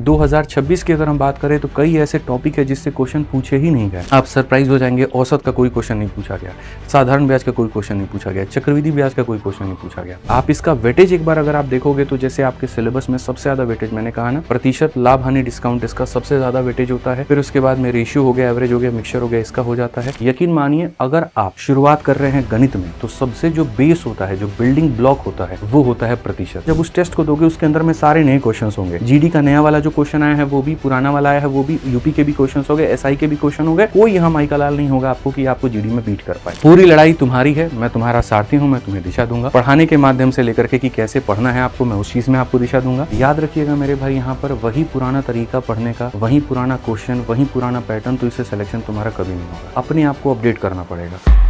2026 की अगर हम बात करें तो कई ऐसे टॉपिक है जिससे क्वेश्चन पूछे ही नहीं गए। आप सरप्राइज हो जाएंगे, औसत का कोई क्वेश्चन नहीं पूछा गया, साधारण ब्याज का कोई क्वेश्चन नहीं पूछा गया, चक्रवृद्धि ब्याज का कोई क्वेश्चन नहीं पूछा गया। आप इसका वेटेज एक बार अगर आप देखोगे तो जैसे आपके सिलेबस में सबसे ज्यादा वेटेज मैंने कहा ना, प्रतिशत लाभ हानि डिस्काउंट, इसका सबसे ज्यादा वेटेज होता है। फिर उसके बाद में रेशियो हो गया, एवरेज हो गया, मिक्सचर हो गया, इसका हो जाता है। यकीन मानिए अगर आप शुरुआत कर रहे हैं गणित में तो सबसे जो बेस होता है, जो बिल्डिंग ब्लॉक होता है, वो होता है प्रतिशत। जब उस टेस्ट को दोगे उसके अंदर में सारे नए क्वेश्चन होंगे। जीडी का नया वाला जो क्वेश्चन आया है वो भी, पुराना वाला आया है वो भी, यूपी के भी क्वेश्चन हो गए, एसआई के भी क्वेश्चन हो गए। कोई यहाँ माइका लाल नहीं होगा आपको कि आपको जीडी में बीट कर पाए। पूरी लड़ाई तुम्हारी है, मैं तुम्हारा सारथी हूँ, मैं तुम्हें दिशा दूंगा पढ़ाने के माध्यम से लेकर के कि कैसे पढ़ना है आपको, मैं उस चीज में आपको दिशा दूंगा। याद रखिएगा मेरे भाई, यहाँ पर वही पुराना तरीका पढ़ने का, वही पुराना क्वेश्चन, वही पुराना पैटर्न, तो इससे सिलेक्शन तुम्हारा कभी नहीं होगा। अपने आप को अपडेट करना पड़ेगा।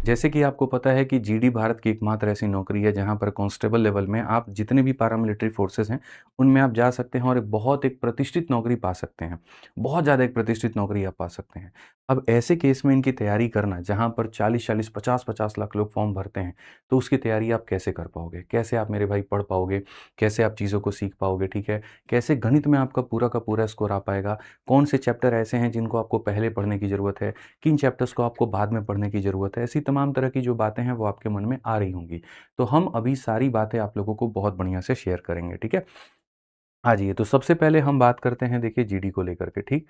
जैसे कि आपको पता है कि जीडी भारत की एकमात्र ऐसी नौकरी है जहां पर कांस्टेबल लेवल में आप जितने भी पैरामिलिट्री फोर्सेस हैं उनमें आप जा सकते हैं और एक प्रतिष्ठित नौकरी पा सकते हैं। बहुत ज़्यादा एक प्रतिष्ठित नौकरी आप पा सकते हैं। अब ऐसे केस में इनकी तैयारी करना, जहां पर 40-40, 50-50 लाख लोग फॉर्म भरते हैं, तो उसकी तैयारी आप कैसे कर पाओगे, कैसे आप मेरे भाई पढ़ पाओगे, कैसे आप चीज़ों को सीख पाओगे, ठीक है, कैसे गणित में आपका पूरा का पूरा स्कोर आ पाएगा, कौन से चैप्टर ऐसे हैं जिनको आपको पहले पढ़ने की ज़रूरत है, किन चैप्टर्स को आपको बाद में पढ़ने की ज़रूरत है। ऐसी तमाम तरह की जो बातें हैं वो आपके मन में आ रही होंगी। तो हम अभी सारी बातें आप लोगों को बहुत बढ़िया से शेयर करेंगे, ठीक है। हाँ जी, तो सबसे पहले हम बात करते हैं, देखिए जीडी को लेकर के, ठीक।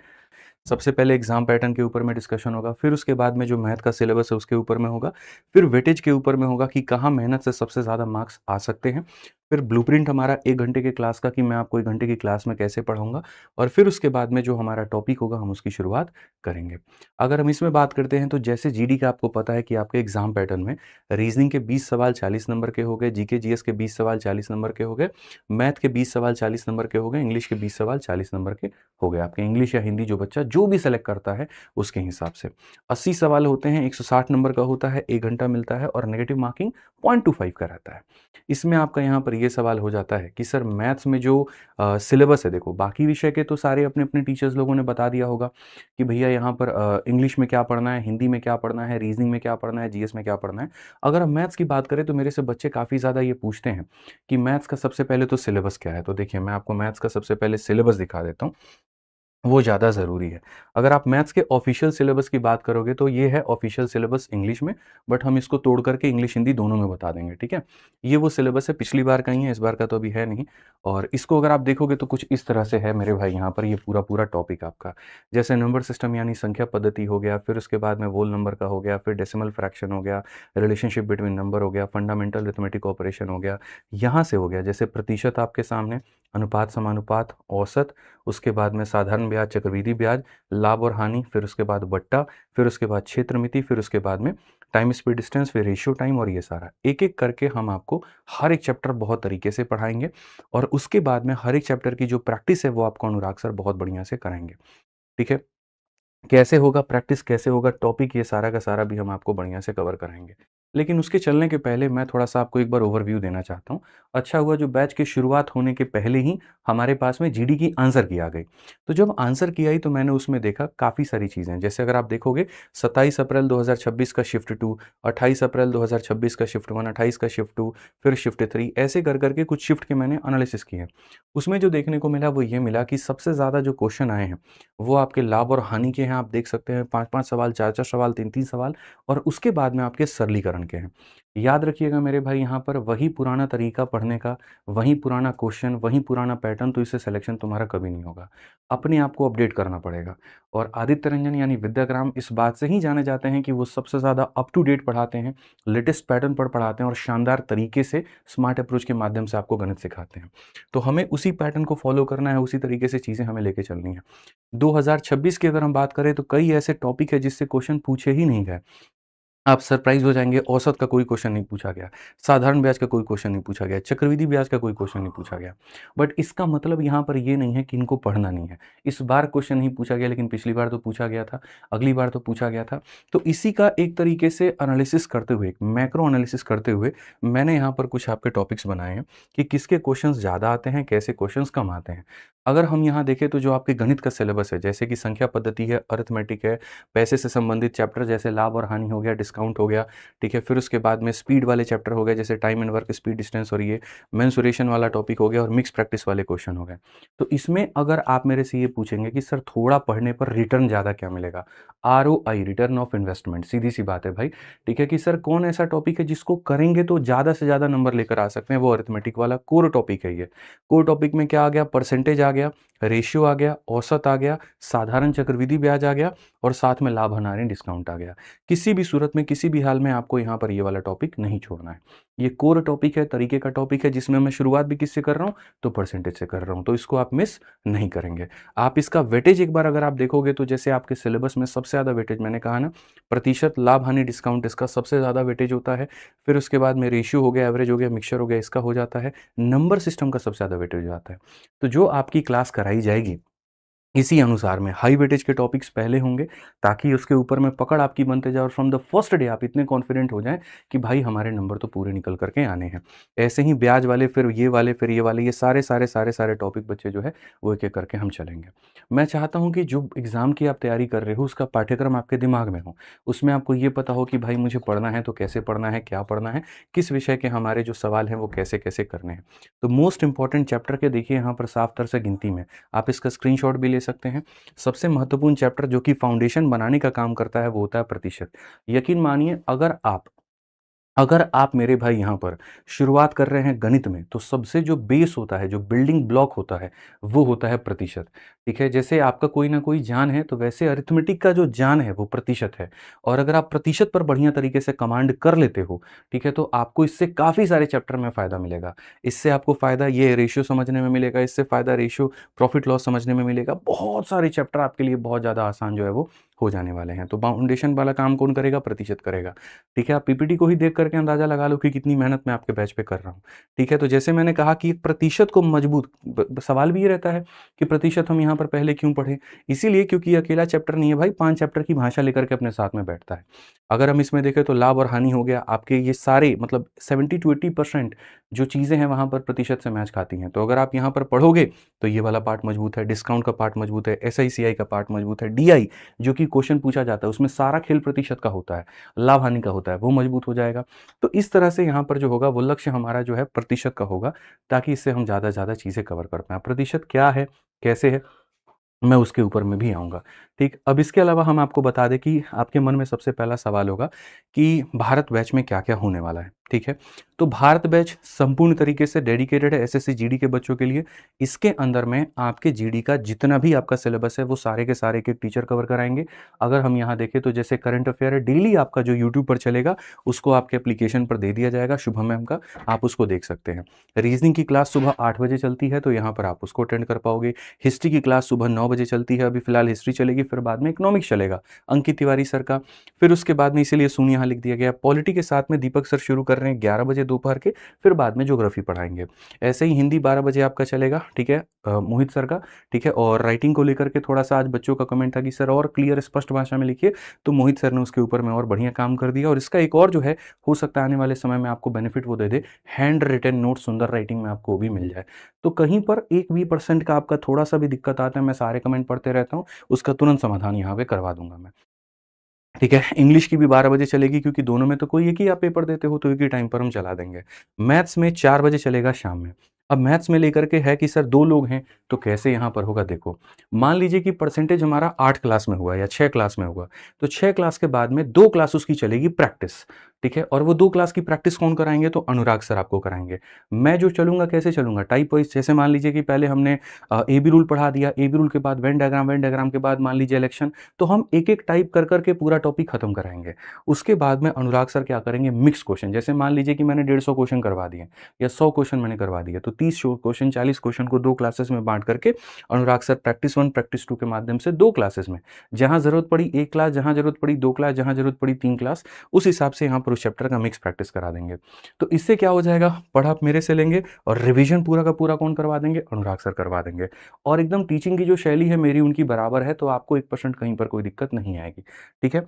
सबसे पहले एग्जाम पैटर्न के ऊपर में डिस्कशन होगा, फिर उसके बाद में जो मैथ का सिलेबस है उसके ऊपर में होगा, फिर वेटेज के ऊपर में होगा कि कहाँ मेहनत से सबसे ज़्यादा मार्क्स आ सकते हैं, फिर ब्लूप्रिंट हमारा 1 घंटे के क्लास का कि मैं आपको 1 घंटे की क्लास में कैसे पढ़ाऊंगा, और फिर उसके बाद में जो हमारा टॉपिक होगा हम उसकी शुरुआत करेंगे। अगर हम इसमें बात करते हैं तो जैसे जीडी का आपको पता है कि आपके एग्जाम पैटर्न में रीजनिंग के 20 सवाल 40 नंबर के हो गए, जीके जीएस के 20 सवाल 40 नंबर के हो गए, मैथ के 20 सवाल 40 नंबर के हो गए, इंग्लिश के 20 सवाल 40 नंबर के हो गए। आपके इंग्लिश या हिंदी जो बच्चा जो भी सेलेक्ट करता है उसके हिसाब से 80 सवाल होते हैं, 160 नंबर का होता है, 1 घंटा मिलता है और नेगेटिव मार्किंग 0.25 का रहता है। इसमें आपका यहाँ पर ये सवाल हो जाता है कि सर मैथ्स में जो सिलेबस है, देखो बाकी विषय के तो सारे अपने अपने टीचर्स लोगों ने बता दिया होगा कि भैया यहाँ पर इंग्लिश में क्या पढ़ना है, हिंदी में क्या पढ़ना है, रीजनिंग में क्या पढ़ना है, जीएस में क्या पढ़ना है। अगर हम मैथ्स की बात करें तो मेरे से बच्चे काफ़ी ज़्यादा ये पूछते हैं कि मैथ्स का सबसे पहले तो सिलेबस क्या है। तो देखिए मैं आपको मैथ्स का सबसे पहले सिलेबस दिखा देता हूँ, वो ज़्यादा ज़रूरी है। अगर आप मैथ्स के ऑफिशियल सिलेबस की बात करोगे तो ये है ऑफिशियल सिलेबस इंग्लिश में, बट हम इसको तोड़ करके इंग्लिश हिंदी दोनों में बता देंगे, ठीक है। ये वो सिलेबस है, पिछली बार का ही है, इस बार का तो अभी है नहीं। और इसको अगर आप देखोगे तो कुछ इस तरह से है मेरे भाई, यहाँ पर ये पूरा पूरा टॉपिक आपका, जैसे नंबर सिस्टम यानी संख्या पद्धति हो गया, फिर उसके बाद में वोल नंबर का हो गया, फिर डेसिमल फ्रैक्शन हो गया, रिलेशनशिप बिटवीन नंबर हो गया, फंडामेंटल अरिथमेटिक ऑपरेशन हो गया, यहाँ से हो गया जैसे प्रतिशत आपके सामने, अनुपात समानुपात, औसत, उसके बाद में साधारण ब्याज, चक्रवृद्धि ब्याज, लाभ और हानि, फिर उसके बाद बट्टा, फिर उसके बाद क्षेत्र मिति, फिर उसके बाद में टाइम स्पीड डिस्टेंस, फिर रेशियो टाइम, और ये सारा एक एक करके हम आपको हर एक चैप्टर बहुत तरीके से पढ़ाएंगे। और उसके बाद में हर एक चैप्टर की जो प्रैक्टिस है वो आपको अनुराग सर बहुत बढ़िया से कराएंगे, ठीक है। कैसे होगा प्रैक्टिस, कैसे होगा टॉपिक, ये सारा का सारा भी हम आपको बढ़िया से कवर कराएंगे। लेकिन उसके चलने के पहले मैं थोड़ा-सा आपको एक बार ओवरव्यू देना चाहता हूँ। अच्छा हुआ जो बैच की शुरुआत होने के पहले ही हमारे पास में जीडी की आंसर की आ गई। तो जब आंसर की आई तो मैंने उसमें देखा काफ़ी सारी चीज़ें। जैसे अगर आप देखोगे 27 अप्रैल 2026 का शिफ्ट 2, 28 अप्रैल 2026 का शिफ्ट 1, 28 का शिफ्ट 2, फिर शिफ्ट 3, ऐसे कर के कुछ शिफ्ट के मैंने एनालिसिस किए। उसमें जो देखने को मिला वो ये मिला कि सबसे ज़्यादा जो क्वेश्चन आए हैं वो आपके लाभ और हानि के हैं। आप देख सकते हैं 5-5 सवाल, 4-4 सवाल, 3-3 सवाल, और उसके बाद में आपके सरलीकरण के हैं। याद रखिएगा मेरे भाई, यहाँ पर वही पुराना तरीका पढ़ने का, वही पुराना क्वेश्चन, वही पुराना पैटर्न, तो इससे सिलेक्शन तुम्हारा कभी नहीं होगा। अपने आप को अपडेट करना पड़ेगा। और आदित्य रंजन यानी विद्याग्राम इस बात से ही जाने जाते हैं कि वो सबसे ज़्यादा अप टू डेट पढ़ाते हैं, लेटेस्ट पैटर्न पर पढ़ाते हैं और शानदार तरीके से स्मार्ट अप्रोच के माध्यम से आपको गणित सिखाते हैं। तो हमें उसी पैटर्न को फॉलो करना है, उसी तरीके से चीज़ें हमें लेके चलनी है। 2026 की अगर हम बात करें तो कई ऐसे टॉपिक है जिससे क्वेश्चन पूछे ही नहीं गए। आप सरप्राइज हो जाएंगे, औसत का कोई क्वेश्चन नहीं पूछा गया, साधारण ब्याज का कोई क्वेश्चन नहीं पूछा गया, चक्रवृद्धि ब्याज का कोई क्वेश्चन नहीं पूछा गया। बट इसका मतलब यहाँ पर ये नहीं है कि इनको पढ़ना नहीं है। इस बार क्वेश्चन नहीं पूछा गया, लेकिन पिछली बार तो पूछा गया था, अगली बार तो पूछा गया था। तो इसी का एक तरीके से एनालिसिस करते हुए, एक मैक्रो एनालिसिस करते हुए मैंने यहाँ पर कुछ आपके टॉपिक्स बनाए हैं कि किसके क्वेश्चन ज़्यादा आते हैं, कैसे क्वेश्चन कम आते हैं। अगर हम यहाँ देखें तो जो आपके गणित का सिलेबस है, जैसे कि संख्या पद्धति है, अरिथमेटिक है, पैसे से संबंधित चैप्टर जैसे लाभ और हानि हो गया, डिस्काउंट हो गया, ठीक है। फिर उसके बाद में स्पीड वाले चैप्टर हो गए, जैसे time and work, speed, distance, और ये मेंसुरेशन वाला टॉपिक हो गया, और मिक्स प्रैक्टिस वाले क्वेश्चन हो गए। तो इसमें अगर आप मेरे से ये पूछेंगे कि सर थोड़ा पढ़ने पर रिटर्न ज़्यादा क्या मिलेगा, ROI, रिटर्न ऑफ इन्वेस्टमेंट, सीधी सी बात है भाई, ठीक है, कि सर कौन ऐसा टॉपिक है जिसको करेंगे तो ज़्यादा से ज़्यादा नंबर लेकर आ सकते हैं, वो अरिथमेटिक वाला कोर टॉपिक है ये। कोर टॉपिक में क्या आ गया, परसेंटेज आ गया, रेशियो आ गया, औसत आ गया, साधारण चक्रवृद्धि ब्याज आ गया, और साथ में लाभ हानि डिस्काउंट आ गया। किसी भी सूरत में, किसी भी हाल में आपको यहाँ पर ये वाला टॉपिक नहीं छोड़ना है। ये कोर टॉपिक है, तरीके का टॉपिक है, जिसमें मैं शुरुआत भी किससे कर रहा हूँ, तो परसेंटेज से कर रहा हूँ, तो इसको आप मिस नहीं करेंगे। आप इसका वेटेज एक बार अगर आप देखोगे तो जैसे आपके सिलेबस में सबसे ज़्यादा वेटेज मैंने कहा ना, प्रतिशत, लाभ हानि डिस्काउंट, इसका सबसे ज़्यादा वेटेज होता है। फिर उसके बाद में रेशियो हो गया, एवरेज हो गया, मिक्सचर हो गया, इसका हो जाता है। नंबर सिस्टम का सबसे ज़्यादा वेटेज आता है। तो जो आपकी क्लास कराई जाएगी, इसी अनुसार में हाई वेटेज के टॉपिक्स पहले होंगे, ताकि उसके ऊपर में पकड़ आपकी बनते जाए, और फ्रॉम द फर्स्ट डे आप इतने कॉन्फिडेंट हो जाएं कि भाई हमारे नंबर तो पूरे निकल करके आने हैं। ऐसे ही ब्याज वाले, फिर ये वाले, फिर ये वाले, ये सारे सारे सारे सारे टॉपिक बच्चे जो है वो एक एक करके हम चलेंगे। मैं चाहता हूँ कि जो एग्ज़ाम की आप तैयारी कर रहे हो उसका पाठ्यक्रम आपके दिमाग में हो, उसमें आपको ये पता हो कि भाई मुझे पढ़ना है तो कैसे पढ़ना है, क्या पढ़ना है, किस विषय के हमारे जो सवाल हैं वो कैसे कैसे करने हैं। तो मोस्ट इंपॉर्टेंट चैप्टर के देखिए यहाँ पर साफ तरह से गिनती में, आप इसका स्क्रीनशॉट भी ले सकते हैं। सबसे महत्वपूर्ण चैप्टर जो कि फाउंडेशन बनाने का काम करता है वो होता है प्रतिशत। यकीन मानिए, अगर आप मेरे भाई यहाँ पर शुरुआत कर रहे हैं गणित में, तो सबसे जो बेस होता है, जो बिल्डिंग ब्लॉक होता है, वो होता है प्रतिशत, ठीक है। जैसे आपका कोई ना कोई जान है, तो वैसे अरिथमेटिक का जो जान है वो प्रतिशत है। और अगर आप प्रतिशत पर बढ़िया तरीके से कमांड कर लेते हो, ठीक है, तो आपको इससे काफ़ी सारे चैप्टर में फ़ायदा मिलेगा। इससे आपको फ़ायदा ये रेशियो समझने में मिलेगा, इससे फ़ायदा रेशियो प्रॉफिट लॉस समझने में मिलेगा। बहुत सारे चैप्टर आपके लिए बहुत ज़्यादा आसान जो है वो हो जाने वाले हैं। तो फाउंडेशन वाला काम कौन करेगा, प्रतिशत करेगा, ठीक है। आप पीपीटी को ही देख करके अंदाजा लगा लो कि कितनी मेहनत मैं आपके बैच पे कर रहा हूँ, ठीक है। तो जैसे मैंने कहा कि प्रतिशत को मजबूत, सवाल भी ये रहता है कि प्रतिशत हम यहाँ पर पहले क्यों पढ़ें, इसीलिए क्योंकि ये अकेला चैप्टर नहीं है भाई, 5 चैप्टर की भाषा लेकर के अपने साथ में बैठता है। अगर हम इसमें देखें तो लाभ और हानि हो गया, आपके ये सारे मतलब 70 टू 80% जो चीज़ें हैं वहाँ पर प्रतिशत से मैच खाती हैं। तो अगर आप यहाँ पर पढ़ोगे तो ये वाला पार्ट मजबूत है, डिस्काउंट का पार्ट मजबूत है, SICI का पार्ट मजबूत है, DI जो कि क्वेश्चन पूछा जाता है उसमें सारा खेल प्रतिशत का होता है, लाभ हानि का होता है, वो मजबूत हो जाएगा। तो इस तरह से यहाँ पर जो होगा वो लक्ष्य हमारा जो है प्रतिशत का होगा, ताकि इससे हम ज़्यादा से ज़्यादा चीज़ें कवर कर पाएँ। प्रतिशत क्या है, कैसे है, मैं उसके ऊपर में भी आऊँगा, ठीक। अब इसके अलावा हम आपको बता दें कि आपके मन में सबसे पहला सवाल होगा कि भारत बैच में क्या-क्या होने वाला है, ठीक है। तो भारत बैच संपूर्ण तरीके से डेडिकेटेड है SSC GD के बच्चों के लिए। इसके अंदर में आपके GD का जितना भी आपका सिलेबस है वो सारे के सारे एक-एक टीचर कवर कराएँगे। अगर हम यहाँ देखें तो जैसे करंट अफेयर है, डेली आपका जो यूट्यूब पर चलेगा उसको आपके एप्लीकेशन पर दे दिया जाएगा, शुभम मैम का, आप उसको देख सकते हैं। रीज़निंग की क्लास सुबह 8 बजे चलती है, तो यहाँ पर आप उसको अटेंड कर पाओगे। हिस्ट्री की क्लास सुबह 9 बजे चलती है, अभी फिलहाल हिस्ट्री चलेगी, फिर बाद में इकोनॉमिक्स चलेगा अंकित तिवारी सर का। फिर उसके बाद में, इसीलिए शून्य यहाँ लिख दिया गया। पॉलिटी के साथ में दीपक सर शुरू कर रहे हैं 11 बजे दोपहर के, फिर बाद में ज्योग्राफी पढ़ाएंगे। ऐसे ही हिंदी 12 बजे आपका चलेगा, ठीक है, मोहित सर का, ठीक है। और राइटिंग को लेकर के थोड़ा सा आज बच्चों का कमेंट था कि सर और क्लियर स्पष्ट भाषा में लिखिए, तो मोहित सर ने उसके ऊपर में और बढ़िया काम कर दिया। और इसका एक और जो है, हो सकता है आने वाले समय में आपको बेनिफिट वो दे दे, हैंड रिटन नोट सुंदर राइटिंग में आपको वो भी मिल जाए। तो कहीं पर 1-2% का आपका थोड़ा सा भी दिक्कत आता है, मैं सारे कमेंट पढ़ते रहता हूँ, उसका तुरंत समाधान यहाँ पे करवा दूंगा मैं, ठीक है। इंग्लिश की भी 12 बजे चलेगी, क्योंकि दोनों में तो कोई एक ही आप पेपर देते हो, तो एक ही टाइम पर हम चला देंगे। मैथ्स में 4 बजे चलेगा शाम में। अब मैथ्स में लेकर के है कि सर 2 लोग हैं, तो कैसे यहाँ पर होगा, देखो, मान लीजिए कि परसेंटेज हमारा 8 क्लास में हुआ या 6 क्लास में हुआ, तो 6 क्लास के बाद में 2 क्लास उसकी चलेगी प्रैक्टिस, ठीक है। और वो 2 क्लास की प्रैक्टिस कौन कराएंगे, तो अनुराग सर आपको कराएंगे। मैं जो चलूंगा कैसे चलूंगा, टाइप वाइज। जैसे मान लीजिए कि पहले हमने AB रूल पढ़ा दिया, AB रूल के बाद वेन डायग्राम, वेन डायग्राम के बाद मान लीजिए इलेक्शन, तो हम एक एक टाइप कर करके पूरा टॉपिक खत्म कराएंगे। उसके बाद में अनुराग सर क्या करेंगे, मिक्स क्वेश्चन। जैसे मान लीजिए कि मैंने 150 क्वेश्चन करवा दिए या 100 क्वेश्चन मैंने करवा दिए, तो 30 क्वेश्चन, 40 क्वेश्चन को 2 क्लासेस में बांट करके अनुराग सर प्रैक्टिस 1 प्रैक्टिस 2 के माध्यम से 2 क्लासेस में, जहां जरूरत पड़ी 1 क्लास, जहां जरूरत पड़ी 2 क्लास, जहां जरूरत पड़ी 3 क्लास, उस हिसाब से यहाँ पर उस चैप्टर का मिक्स प्रैक्टिस करा देंगे। तो इससे क्या हो जाएगा, पढ़ा आप मेरे से लेंगे और रिवीजन पूरा का पूरा कौन करवा देंगे, अनुराग सर करवा देंगे। और एकदम टीचिंग की जो शैली है मेरी उनकी बराबर है, तो आपको 1% कहीं पर कोई दिक्कत नहीं आएगी, ठीक है।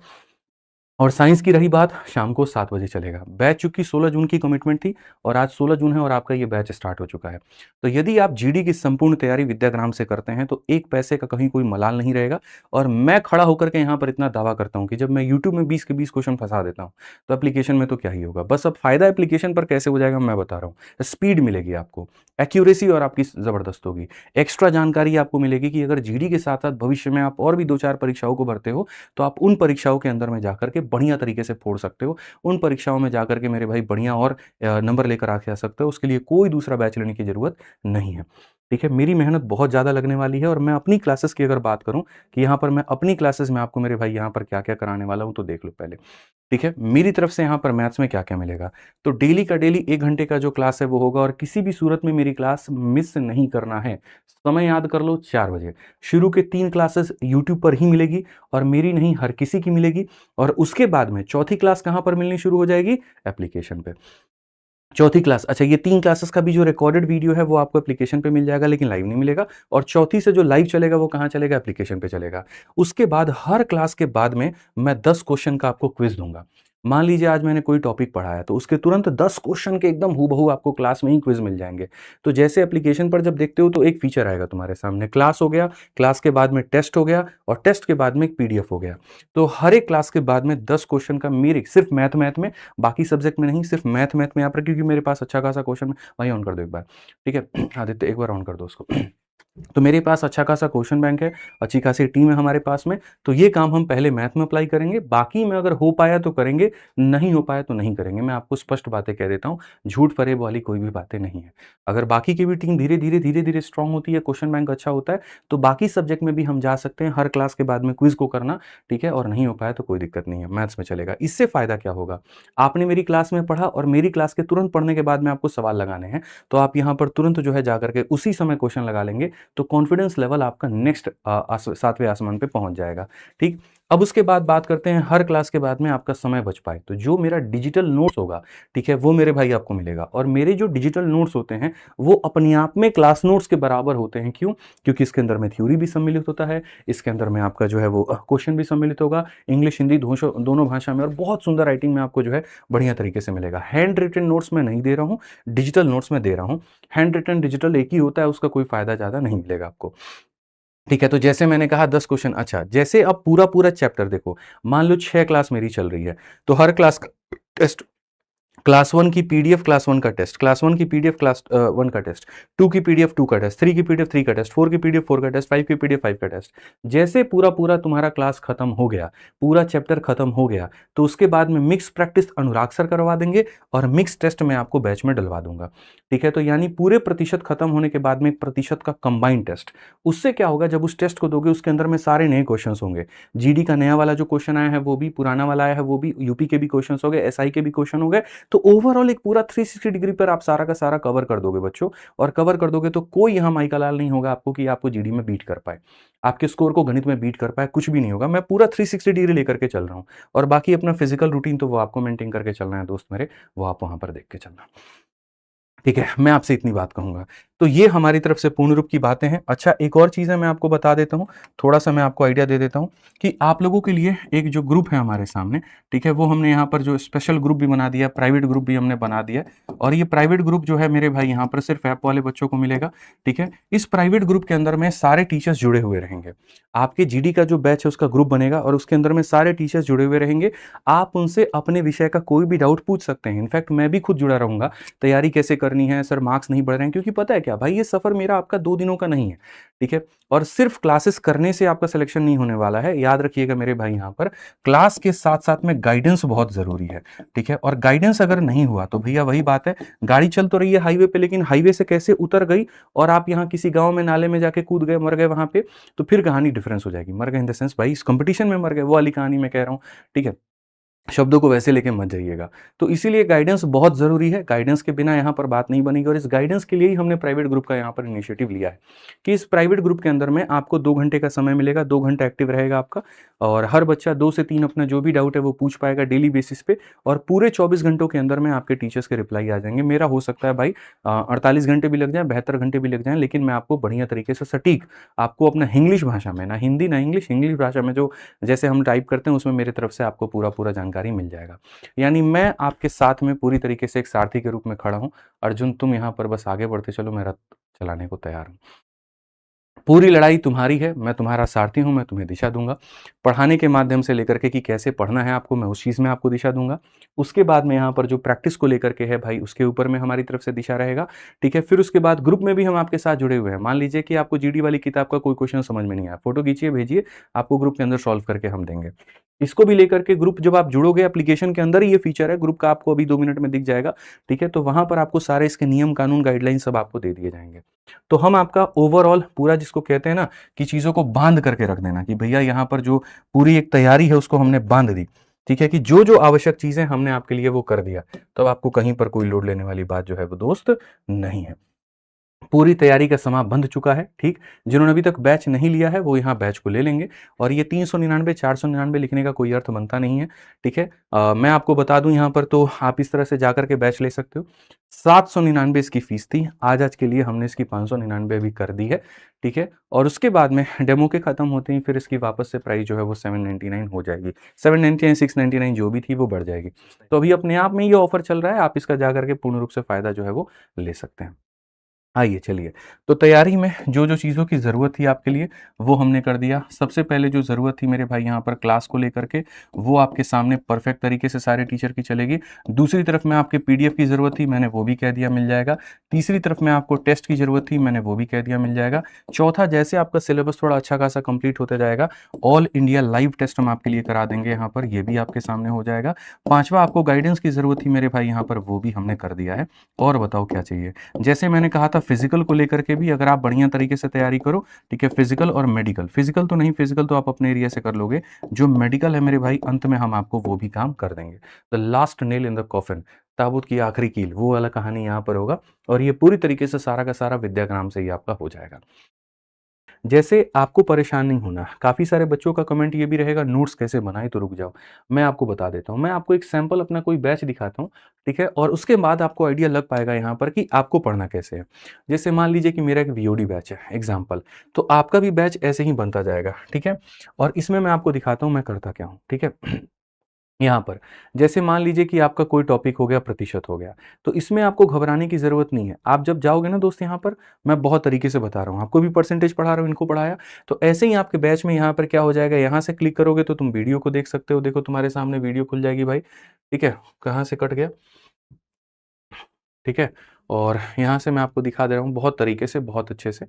और साइंस की रही बात, शाम को 7 बजे चलेगा। बैच चूँकि 16 जून की कमिटमेंट थी और आज 16 जून है और आपका ये बैच स्टार्ट हो चुका है। तो यदि आप जीडी की संपूर्ण तैयारी विद्याग्राम से करते हैं, तो 1 पैसे का कहीं कोई मलाल नहीं रहेगा और मैं खड़ा होकर के यहाँ पर इतना दावा करता हूँ कि जब मैं यूट्यूब में 20 के 20 क्वेश्चन फँसा देता हूँ, तो एप्लीकेशन में तो क्या ही होगा। बस अब फ़ायदा एप्लीकेशन पर कैसे हो जाएगा मैं बता रहा हूँ। स्पीड मिलेगी आपको, एक्यूरेसी और आपकी ज़बरदस्त होगी। एक्स्ट्रा जानकारी आपको मिलेगी कि अगर जीडी के साथ-साथ भविष्य में आप और भी 2-4 परीक्षाओं को भरते हो, तो आप उन परीक्षाओं के अंदर में जाकर के बढ़िया तरीके से फोड़ सकते हो। उन परीक्षाओं में जाकर के मेरे भाई बढ़िया और नंबर लेकर आ सकते हो। उसके लिए कोई दूसरा बैच लेने की ज़रूरत नहीं है। ठीक है? मेरी मेहनत बहुत ज़्यादा लगने वाली है और मैं अपनी क्लासेस की अगर बात करूँ कि यहाँ पर मैं अपनी क्लासेस में आपको मेरे भाई यहाँ पर क्या-क्या कराने वाला हूँ, तो देख लो पहले। ठीक है? मेरी तरफ से यहाँ पर मैथ्स में क्या-क्या मिलेगा। तो डेली का डेली 1 घंटे का जो क्लास है वो होगा और किसी भी सूरत में मेरी क्लास मिस नहीं करना है। समय याद कर लो 4 बजे। शुरू के 3 क्लासेस यूट्यूब पर ही मिलेगी और मेरी नहीं हर किसी की मिलेगी और उसके बाद में चौथी क्लास कहाँ पर मिलनी शुरू हो जाएगी? एप्लीकेशन पे। चौथी क्लास, अच्छा ये 3 क्लासेस का भी जो रिकॉर्डेड वीडियो है वो आपको एप्लीकेशन पे मिल जाएगा लेकिन लाइव नहीं मिलेगा और चौथी से जो लाइव चलेगा वो कहाँ चलेगा? एप्लीकेशन पे चलेगा। उसके बाद हर क्लास के बाद में मैं 10 क्वेश्चन का आपको क्विज़ दूँगा। मान लीजिए आज मैंने कोई टॉपिक पढ़ाया तो उसके तुरंत 10 क्वेश्चन के एकदम हूबहू आपको क्लास में ही क्विज़ मिल जाएँगे। तो जैसे एप्लीकेशन पर जब देखते हो तो एक फीचर आएगा तुम्हारे सामने, क्लास हो गया, क्लास के बाद में टेस्ट हो गया और टेस्ट के बाद में एक पीडीएफ हो गया। तो हर एक क्लास के बाद में 10 क्वेश्चन का मेरे सिर्फ़ मैथ में, बाकी सब्जेक्ट में नहीं, सिर्फ मैथ में यहाँ पर क्योंकि मेरे पास अच्छा खासा क्वेश्चन भाई ऑन कर दो एक बार, ठीक है? आदित्य एक बार ऑन कर दो उसको। तो मेरे पास अच्छा खासा क्वेश्चन बैंक है, अच्छी खासी टीम है हमारे पास में, तो ये काम हम पहले मैथ में अप्लाई करेंगे, बाकी में अगर हो पाया तो करेंगे, नहीं हो पाया तो नहीं करेंगे। मैं आपको स्पष्ट बातें कह देता हूँ, झूठ-फरेब वाली कोई भी बातें नहीं है। अगर बाकी की भी टीम धीरे-धीरे स्ट्रॉन्ग होती है, क्वेश्चन बैंक अच्छा होता है, तो बाकी सब्जेक्ट में भी हम जा सकते हैं, हर क्लास के बाद में क्विज़ को करना, ठीक है? और नहीं हो पाया तो कोई दिक्कत नहीं है, मैथ्स में चलेगा। इससे फ़ायदा क्या होगा? आपने मेरी क्लास में पढ़ा और मेरी क्लास के तुरंत पढ़ने के बाद में आपको सवाल लगाने हैं, तो आप यहाँ पर तुरंत जो है जाकर के उसी समय क्वेश्चन लगा लेंगे, तो कॉन्फिडेंस लेवल आपका नेक्स्ट 7वें आसमान पे पहुँच जाएगा, ठीक? अब उसके बाद बात करते हैं हर क्लास के बाद में आपका समय बच पाए, तो जो मेरा डिजिटल नोट्स होगा, ठीक है? वो मेरे भाई आपको मिलेगा और मेरे जो डिजिटल नोट्स होते हैं, वो अपने आप में क्लास नोट्स के बराबर होते हैं, क्यों? क्योंकि इसके अंदर में थ्योरी भी सम्मिलित होता है, इसके अंदर में आपका जो है वो क्वेश्चन भी सम्मिलित होगा, इंग्लिश, हिंदी दोनों भाषा में और बहुत सुंदर राइटिंग में आपको जो है बढ़िया तरीके से मिलेगा। हैंड रिटन नोट्स मैं नहीं दे रहा हूँ, डिजिटल नोट्स मैं दे रहा हूँ। हैंड रिटन डिजिटल एक ही होता है, उसका कोई फ़ायदा ज़्यादा नहीं मिलेगा आपको। ठीक है, तो जैसे मैंने कहा 10 क्वेश्चन, अच्छा जैसे अब पूरा-पूरा चैप्टर देखो, मान लो 6 क्लास मेरी चल रही है, तो हर क्लास का टेस्ट, क्लास 1 की पीडीएफ क्लास 1 का टेस्ट, क्लास 1 की पीडीएफ क्लास 1 का टेस्ट, 2 की पीडीएफ 2 का टेस्ट, 3 की पीडीएफ 3 का टेस्ट, 4 की पीडीएफ 4 का टेस्ट, 5 की पीडीएफ 5 का टेस्ट। जैसे पूरा-पूरा तुम्हारा क्लास खत्म हो गया, पूरा चैप्टर खत्म हो गया, तो उसके बाद में मिक्स प्रैक्टिस अनुराग सर करवा देंगे और मिक्स टेस्ट मैं आपको बैच में डलवा दूँगा। ठीक है, तो यानी पूरे प्रतिशत खत्म होने के बाद में 1 प्रतिशत का कंबाइंड टेस्ट। उससे क्या होगा, जब उस टेस्ट को दोगे उसके अंदर में सारे नए क्वेश्चन्स होंगे। जीडी का नया वाला जो क्वेश्चन आया है वो भी, पुराना वाला आया है वो भी, यूपी के भी क्वेश्चन्स हो गए, एसआई के भी क्वेश्चन हो गए। तो ओवरऑल एक पूरा 360 डिग्री पर आप सारा का सारा कवर कर दोगे बच्चों, और कवर कर दोगे तो कोई यहाँ माइका लाल नहीं होगा आपको कि आपको जीडी में बीट कर पाए, आपके स्कोर को गणित में बीट कर पाए, कुछ भी नहीं होगा। मैं पूरा 360 डिग्री लेकर के चल रहा हूँ और बाकी अपना फिजिकल रूटीन तो वो आपको मेंटेन करके चलना है दोस्त मेरे, वो आप वहाँ पर देख के चलना। ठीक है, मैं आपसे इतनी बात कहूँगा। तो ये हमारी तरफ से पूर्ण रूप की बातें हैं। अच्छा, एक और चीज़ है मैं आपको बता देता हूँ, थोड़ा-सा मैं आपको आइडिया दे देता हूँ कि आप लोगों के लिए एक जो ग्रुप है हमारे सामने, ठीक है? वो हमने यहाँ पर जो स्पेशल ग्रुप भी बना दिया, प्राइवेट ग्रुप भी हमने बना दिया है और ये प्राइवेट ग्रुप जो है मेरे भाई यहाँ पर सिर्फ़ ऐप वाले बच्चों को मिलेगा, ठीक है? इस प्राइवेट ग्रुप के अंदर में सारे टीचर्स जुड़े हुए रहेंगे। आपके जीडी का जो बैच है उसका ग्रुप बनेगा और उसके अंदर में सारे टीचर्स जुड़े हुए रहेंगे। आप उनसे अपने विषय का कोई भी डाउट पूछ सकते हैं। इनफैक्ट मैं भी खुद जुड़ा रहूँगा, तैयारी कैसे करनी है, सर मार्क्स नहीं बढ़ रहे हैं, क्योंकि पता है क्या भाई, ये सफ़र मेरा आपका 2 दिनों का नहीं है, ठीक है? और सिर्फ़ क्लासेस करने से आपका सिलेक्शन नहीं होने वाला है, याद रखिएगा मेरे भाई यहाँ पर, क्लास के साथ-साथ में गाइडेंस बहुत ज़रूरी है, ठीक है? और गाइडेंस अगर नहीं हुआ तो भैया वही बात है, गाड़ी चल तो रही है हाईवे पे, लेकिन हाईवे से कैसे उतर गई और आप यहाँ किसी गाँव में नाले में जाके कूद गए, मर गए वहाँ पे, तो फिर कहानी डिफरेंस हो जाएगी। मर गए इन द सेंस भाई इस कॉम्पिटिशन में मर गए, वो वाली कहानी मैं कह रहा हूँ, ठीक है? शब्दों को वैसे लेके मत जाइएगा। तो इसीलिए गाइडेंस बहुत ज़रूरी है, गाइडेंस के बिना यहाँ पर बात नहीं बनेगी, और इस गाइडेंस के लिए ही हमने प्राइवेट ग्रुप का यहाँ पर इनिशिएटिव लिया है कि इस प्राइवेट ग्रुप के अंदर में आपको 2 घंटे का समय मिलेगा, 2 घंटा एक्टिव रहेगा आपका, और हर बच्चा 2 से 3 अपना जो भी डाउट है वो पूछ पाएगा डेली बेसिस पे, और पूरे 24 घंटों के अंदर में आपके टीचर्स के रिप्लाई आ जाएंगे। मेरा हो सकता है भाई 48 घंटे भी लग जाए, 72 घंटे भी लग जाएँ, लेकिन मैं आपको बढ़िया तरीके से सटीक आपको अपना इंग्लिश भाषा में, ना हिंदी ना इंग्लिश, इंग्लिश भाषा में जो जैसे हम टाइप करते हैं उसमें मेरे तरफ से आपको पूरा जानकारी मिल जाएगा। यानी मैं आपके साथ में पूरी तरीके से एक सारथी के रूप में खड़ा हूँ। अर्जुन, तुम यहाँ पर बस आगे बढ़ते चलो, मैं रथ चलाने को तैयार हूँ। पूरी लड़ाई तुम्हारी है, मैं तुम्हारा सारथी हूँ, मैं तुम्हें दिशा दूंगा। पढ़ाने के माध्यम से लेकर के कि कैसे पढ़ना है आपको, मैं उस चीज़ में आपको दिशा दूंगा। उसके बाद में यहाँ पर जो प्रैक्टिस को लेकर के है भाई, उसके ऊपर में हमारी तरफ से दिशा रहेगा, ठीक है। फिर उसके बाद ग्रुप में भी हम आपके साथ जुड़े हुए हैं। मान लीजिए कि आपको जीडी वाली किताब का कोई क्वेश्चन समझ में नहीं आया, फोटो खींचिए, भेजिए, आपको ग्रुप के अंदर सॉल्व करके हम देंगे। इसको भी लेकर के ग्रुप जब आप जुड़ोगे, एप्लीकेशन के अंदर ही ये फीचर है, ग्रुप का आपको अभी 2 मिनट में दिख जाएगा, ठीक है। तो वहां पर आपको सारे इसके नियम कानून गाइडलाइन सब आपको दे दिए जाएंगे। तो हम आपका ओवरऑल पूरा, जिसको कहते हैं ना कि चीज़ों को बांध करके रख देना, कि भैया यहाँ पर जो पूरी एक तैयारी है उसको हमने बांध दी, ठीक है, कि जो जो आवश्यक चीज़ें हमने आपके लिए वो कर दिया, तो आपको कहीं पर कोई लोड लेने वाली बात जो है वो दोस्त नहीं है। पूरी तैयारी का समय बंध चुका है, ठीक। जिन्होंने अभी तक बैच नहीं लिया है वो यहाँ बैच को ले लेंगे, और ये 399 499 लिखने का कोई अर्थ बनता नहीं है, ठीक है। मैं आपको बता दूं यहाँ पर, तो आप इस तरह से जाकर के बैच ले सकते हो। 799 इसकी फीस थी, आज के लिए हमने इसकी 599 अभी कर दी है, ठीक है। और उसके बाद में डेमो के खत्म होते ही फिर इसकी वापस से प्राइस जो है वो 799 हो जाएगी, 799 699 जो भी थी वो बढ़ जाएगी। तो अभी अपने आप में ये ऑफर चल रहा है, आप इसका जाकर के पूर्ण रूप से फायदा जो है वो ले सकते हैं। आइए चलिए, तो तैयारी में जो जो चीज़ों की ज़रूरत थी आपके लिए वो हमने कर दिया। सबसे पहले जो ज़रूरत थी मेरे भाई यहाँ पर क्लास को लेकर के, वो आपके सामने परफेक्ट तरीके से सारे टीचर की चलेगी। दूसरी तरफ में आपके पीडीएफ की ज़रूरत थी, मैंने वो भी कह दिया मिल जाएगा। तीसरी तरफ में आपको टेस्ट की ज़रूरत थी, मैंने वो भी कह दिया मिल जाएगा। चौथा, जैसे आपका सिलेबस थोड़ा अच्छा खासा कंप्लीट होता जाएगा, ऑल इंडिया लाइव टेस्ट हम आपके लिए करा देंगे यहाँ पर, ये भी आपके सामने हो जाएगा। पाँचवा, आपको गाइडेंस की ज़रूरत थी मेरे भाई यहाँ पर, वो भी हमने कर दिया है। और बताओ क्या चाहिए। जैसे मैंने कहा था फिजिकल को लेकर के भी अगर आप बढ़िया तरीके से तैयारी करो, ठीक है, फिजिकल और मेडिकल, फिजिकल तो नहीं, फिजिकल तो आप अपने एरिया से कर लोगे, जो मेडिकल है मेरे भाई अंत में हम आपको वो भी काम कर देंगे। The last nail in the coffin, ताबूत की आखिरी कील, वो वाला कहानी यहाँ पर होगा, और ये पूरी तरीके से सारा का सारा विद्याग्राम से ही आपका हो जाएगा। जैसे आपको परेशान नहीं होना, काफ़ी सारे बच्चों का कमेंट ये भी रहेगा नोट्स कैसे बनाएं, तो रुक जाओ मैं आपको बता देता हूँ। मैं आपको एक सैंपल अपना कोई बैच दिखाता हूँ, ठीक है, और उसके बाद आपको आइडिया लग पाएगा यहाँ पर कि आपको पढ़ना कैसे है। जैसे मान लीजिए कि मेरा एक वीओडी बैच है एग्जाम्पल, तो आपका भी बैच ऐसे ही बनता जाएगा, ठीक है। और इसमें मैं आपको दिखाता हूँ मैं करता क्या हूँ, ठीक है। यहाँ पर जैसे मान लीजिए कि आपका कोई टॉपिक हो गया, प्रतिशत हो गया, तो इसमें आपको घबराने की ज़रूरत नहीं है। आप जब जाओगे ना दोस्त यहाँ पर, मैं बहुत तरीके से बता रहा हूँ, आपको भी परसेंटेज पढ़ा रहा हूँ, इनको पढ़ाया, तो ऐसे ही आपके बैच में यहाँ पर क्या हो जाएगा, यहाँ से क्लिक करोगे तो तुम वीडियो को देख सकते हो। देखो तुम्हारे सामने वीडियो खुल जाएगी भाई, ठीक है। कहाँ से कट गया, ठीक है। और यहाँ से मैं आपको दिखा दे रहा हूँ बहुत तरीके से, बहुत अच्छे से,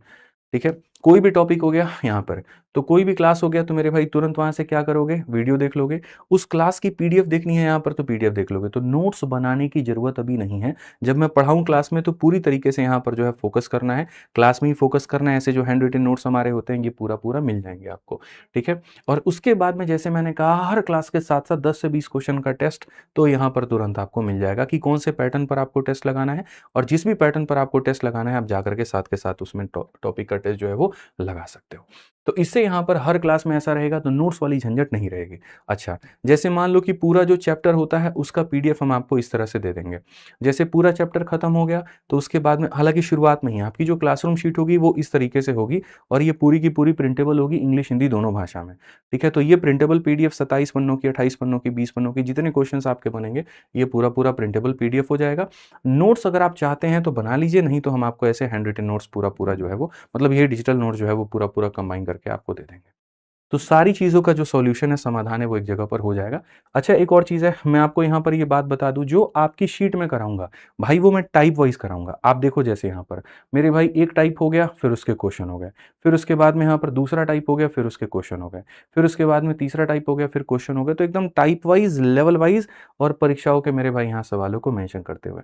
ठीक है। कोई भी टॉपिक हो गया यहाँ पर, तो कोई भी क्लास हो गया, तो मेरे भाई तुरंत वहाँ से क्या करोगे, वीडियो देख लोगे। उस क्लास की पीडीएफ देखनी है यहाँ पर, तो पीडीएफ देख लोगे। तो नोट्स बनाने की ज़रूरत अभी नहीं है। जब मैं पढ़ाऊँ क्लास में तो पूरी तरीके से यहाँ पर जो है फोकस करना है, क्लास में ही फोकस करना है। ऐसे जो हैंड रिटन नोट्स हमारे होते हैं ये पूरा मिल जाएंगे आपको, ठीक है। और उसके बाद में जैसे मैंने कहा, हर क्लास के साथ साथ 10 से 20 क्वेश्चन का टेस्ट तो यहाँ पर तुरंत आपको मिल जाएगा कि कौन से पैटर्न पर आपको टेस्ट लगाना है, और जिस भी पैटर्न पर आपको टेस्ट लगाना है आप जाकर के साथ उसमें टॉपिक का टेस्ट जो है वो लगा सकते हो। तो इससे यहाँ पर हर क्लास में ऐसा रहेगा, तो नोट्स वाली झंझट नहीं रहेगी। अच्छा, जैसे मान लो कि पूरा जो चैप्टर होता है उसका पीडीएफ हम आपको इस तरह से दे देंगे। जैसे पूरा चैप्टर खत्म हो गया तो उसके बाद में, हालांकि शुरुआत में ही आपकी जो क्लासरूम शीट होगी वो इस तरीके से होगी, और ये पूरी की पूरी प्रिंटेबल होगी, इंग्लिश हिंदी दोनों भाषा में, ठीक है। तो ये प्रिंटेबल पीडीएफ 27 पन्नों की, 28 पन्नों की, 20 पन्नों की, जितने क्वेश्चन आपके बनेंगे ये पूरा प्रिंटेबल पीडीएफ हो जाएगा। नोट्स अगर आप चाहते हैं तो बना लीजिए, नहीं तो हम आपको ऐसे हैंड रिटन नोट्स पूरा जो है वो, मतलब ये डिजिटल नोट्स जो है वो पूरा कंबाइन करके आपको दे देंगे। तो सारी चीज़ों का जो सॉल्यूशन है, समाधान है, वो एक जगह पर हो जाएगा। अच्छा, एक और चीज़ है, मैं आपको यहाँ पर ये बात बता दूँ, जो आपकी शीट में कराऊंगा भाई वो मैं टाइप वाइज कराऊंगा। आप देखो जैसे यहाँ पर मेरे भाई एक टाइप हो गया, फिर उसके क्वेश्चन हो गए, फिर उसके बाद में यहाँ पर दूसरा टाइप हो गया, फिर उसके क्वेश्चन हो गए, फिर उसके बाद में तीसरा टाइप हो गया, फिर क्वेश्चन हो गए। तो एकदम टाइप वाइज, लेवल वाइज, और परीक्षाओं के मेरे भाई यहाँ सवालों को मेंशन करते हुए।